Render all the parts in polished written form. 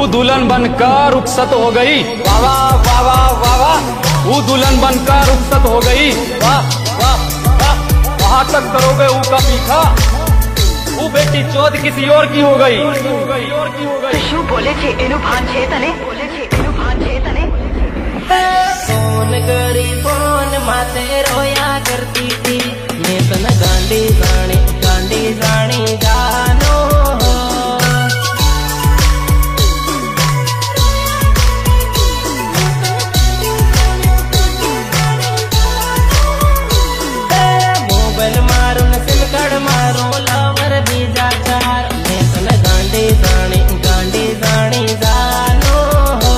वो दुल्हन बनकर रुखसत हो गई। वाह वाह वाह वाह वाह वाह। वो दुल्हन बनकर रुखसत हो गई। वाह वाह वाह। वहां तक करोगे ऊ का पीछा, वो बेटी चौथ किसी और की हो गई। શું બોલે છે એનું ભાન છે તને? फोन करी फोन माते रोया करती थी, मैं तन गांडी जानी जानो हो। मोबाइल मारो न सिम कार्ड मारो लवर बीजा चार, मैं तन गांडी जानी जानो हो।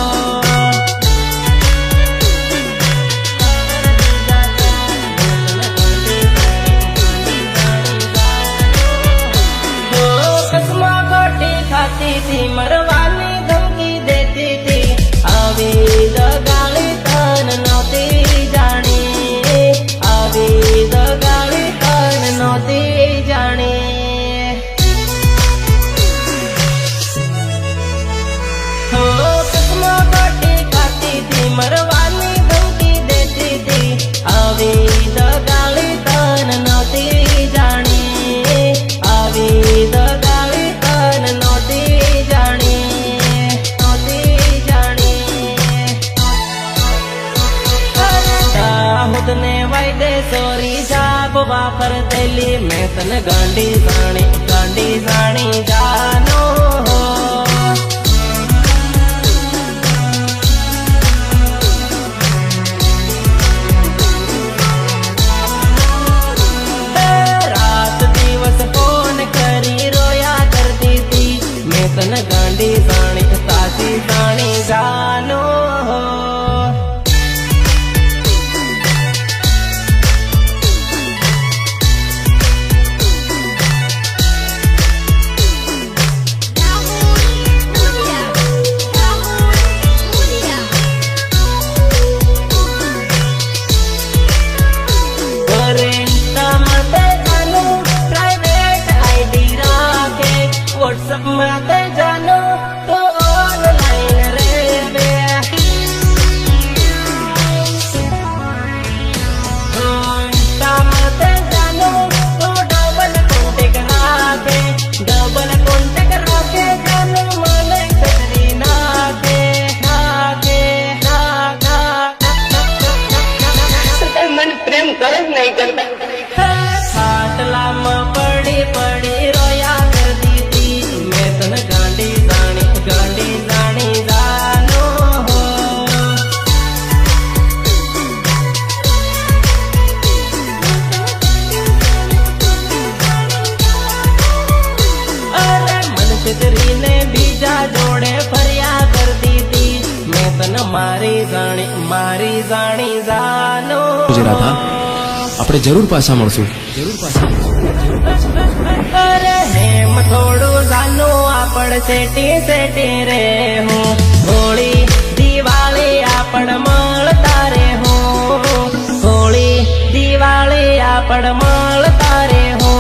कसमा गोटी खाती थी, मरवानी धमकी देती थी, आवी गाली तन नौती जानी, आवी गाली तन नौती जानी। हो कसमा गोटी खाती थी, मरवानी धमकी देती थी, आवी गाली तन नौती जानी, आवी गाली तन नौती जानी। दाऊद ने वायदे सोरी जाब वापर तेली, मैं तन गांडी जानी जानो हो। रात दिवस फोन करी रोया करती थी, मैं तन गांडी जानी जानो हो। व्हाट्सएप माते जानो तो ऑनलाइन रे बे, इंस्टा माते जानो तो डबल कॉन्टेक्ट राखे जानो माने तेरी नाके मन प्रेम करे नहीं करता। खाटला में पड़ी रोया करती थी, मैं तन गांडी जानी जानो हो। अरे मन चितरी ने बीजा जोड़े फरिया करती थी, मैं तन मारी जानी जानो। राधा, આપણે જરૂર પાછા મળશું। અરે હેમ થોડું જાનું આપણ સેટી રે હું, હોળી દિવાળી આપણ મળતા રે હું, હોળી દિવાળી આપણ મળતા રે હું।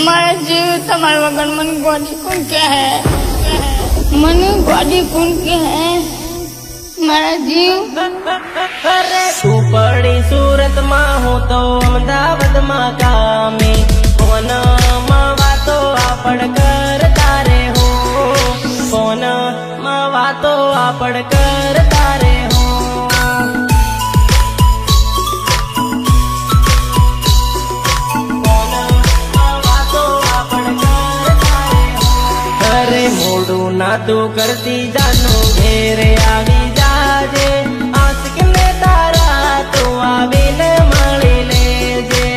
મારા જીવ તમારા વગર मन गोदी कौन क्या है, मन गोदी कौन क्या है मारा जीव। अरे तू पड़ी सूरत मां हो तो अहमदाबाद मां कामे, फोन मां वातो आपड़ करता रे हो, फोन मां वातो आपड़ करता रे हो। ना तू करती जानो घेरे आवी जाजे, आशिक ने तारा तू आवी ने मળી लेजे।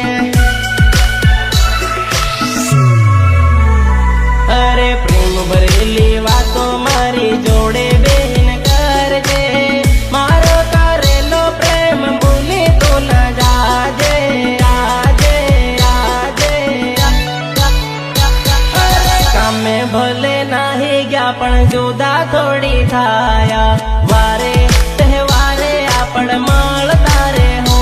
अरे प्रेम भरेली वातो मारी जोड़े बेन करजे, मारो करेलो प्रेम भूली तो न जाजे। कामे भले नाही गया पण जुदा थोड़ी थाया, वारे तहेवारे आपण મળતા રે हो।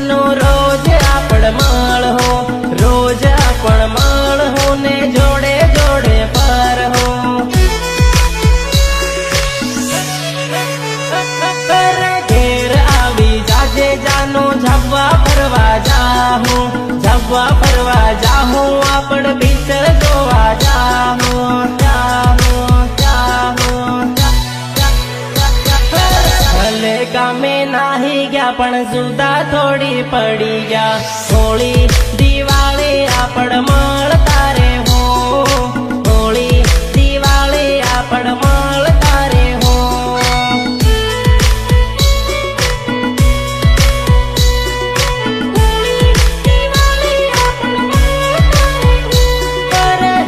જાનો રોજ આપણ મળ હો, રોજ આપણ મળ હો ને જોડે જોડે પર હો. ઘેર આવી જાજે જાનો ઝાપવા ફરવા જાહું, ઝાપવા ફરવા જાહું આપણ પિક્ચર જોવા જાહું, જાહું, જાહું. ભલે ગામે નાહી ગયા પણ જુદા થોડી પડી ગયા. હોળી દિવાળી આપણ મળતા રે હો, હોળી દિવાળી આપણ મળતા રે હો.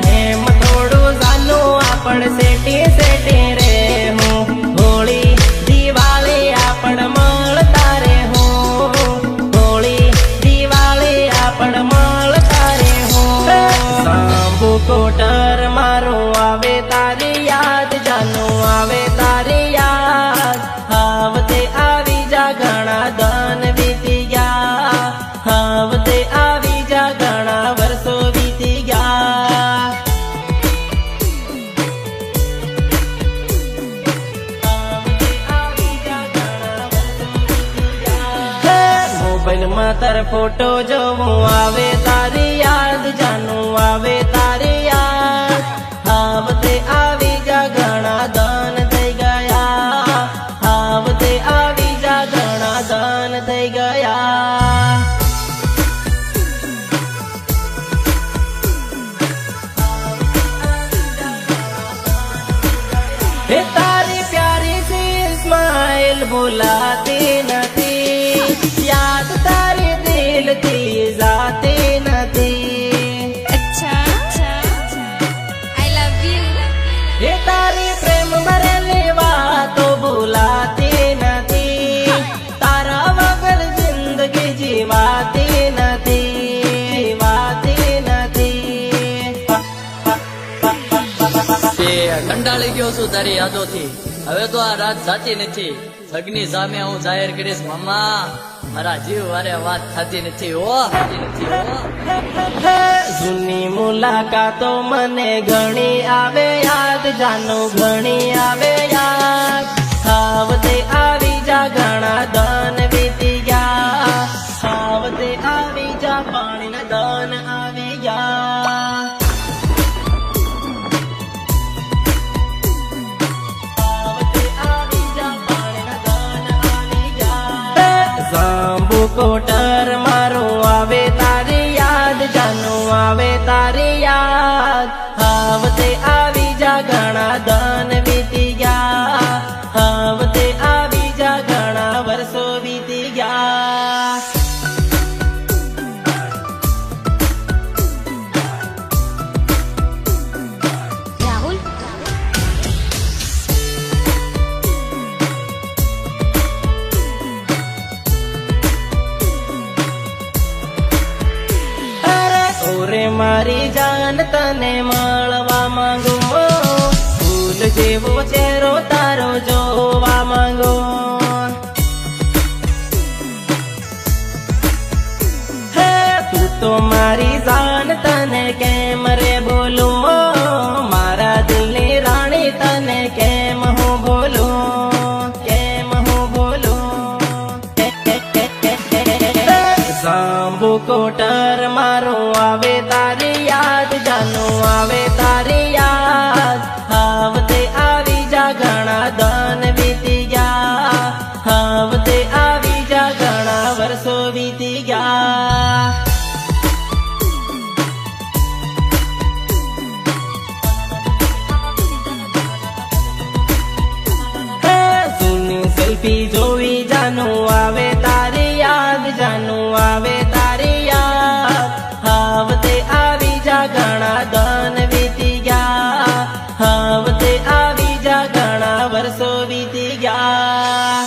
હેમ થોડું જાનું આપણ સેટી સેટી રે હું, હોળી દિવાળી આપણ મળતા રે હો, હોળી દિવાળી આપણ મળતા રે હો. સાંભુ કોટર મારું આવે તારી યાદ, જાનું આવે તારી યાદ. આવતે આવી જા ઘણા દન વીતી ગયા, આવતે આવી જા ઘણા વર્ષો વીતી ગયા. મોબાઈલમાં તાર ફોટો જોવું આવે તારી યાદ, જાનું આવે તારી યાદ. આવતે આવી જા ઘણા દન થઈ ગયા, આવતે આવી જા ઘણા દન થઈ ગયા. हे तारी प्यारी सी स्माइल भुलाती નથી, યાદ તારી દિલ થી જાતી નથી. अच्छा आई लव यू. हे તારી પ્રેમ ભરેલી વાતો ભૂલાતી નથી, તારા વગર જિંદગી જીવાતી નથી, જીવાતી નથી. તે કંટાળી ગયો છું તારી યાદોથી. હવે તો આ રાત સાચી નથી. સગની સામે હું જાહેર કરીશ મામા, મારા જીવ વારે વાત થતી નથી હો, થતી નથી હો. જૂની મુલાકાતો મને ઘણી આવે યાદ, જાનું ઘણી આવે યાદ. આવતે આવી જા ઘણા દન વીતી ગયા, આવતે આવી જા પાણીના દન આવી ગયા. જાંબુ કોટર મારું આવે તારી યાદ, જાનું આવે તારી યાદ. આવતે આવી જા ઘણા દન વીતી ગયા, આવતે આવી જા ઘણા વર્ષો વીતી ગયા. राहुल ઓરે મારી જાન તને મળવા માંગુ, ફૂલ જેવો ચહેરો તારો જોવા માંગુ. હે તું તો મારી જાન તને કેમ રે બોલું, મારા દિલની રાણી તને કેમ હું બોલું, કેમ હું બોલું. જાંબુ કોટર મારું આવે તારી યાદ, જાનું આવે તારી યાદ. આવતે આવી જા ઘણા દન વીતી ગયા, આવતે આવી જા ઘણા વર્ષો વીતી ગયા. જૂની સેલ્ફી જોઈ જાનું આવે તારી યાદ, જાનું આવે તારી યાદ. આવતે આવી જા ઘણા દન વીતી ગયા, આવતે આવી જા ઘણા વર્ષો વીતી ગયા.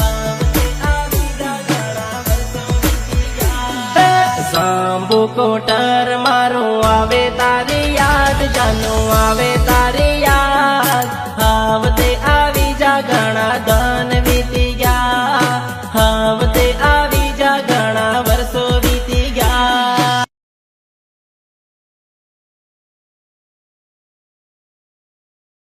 આવતે આવી જા ઘણા વર્ષો વીતી ગયા. જાંબુ કોટર મારું આવે તારી યાદ, જાનું આવે તારી યાદ. આવતે આવી જા ઘણા ધન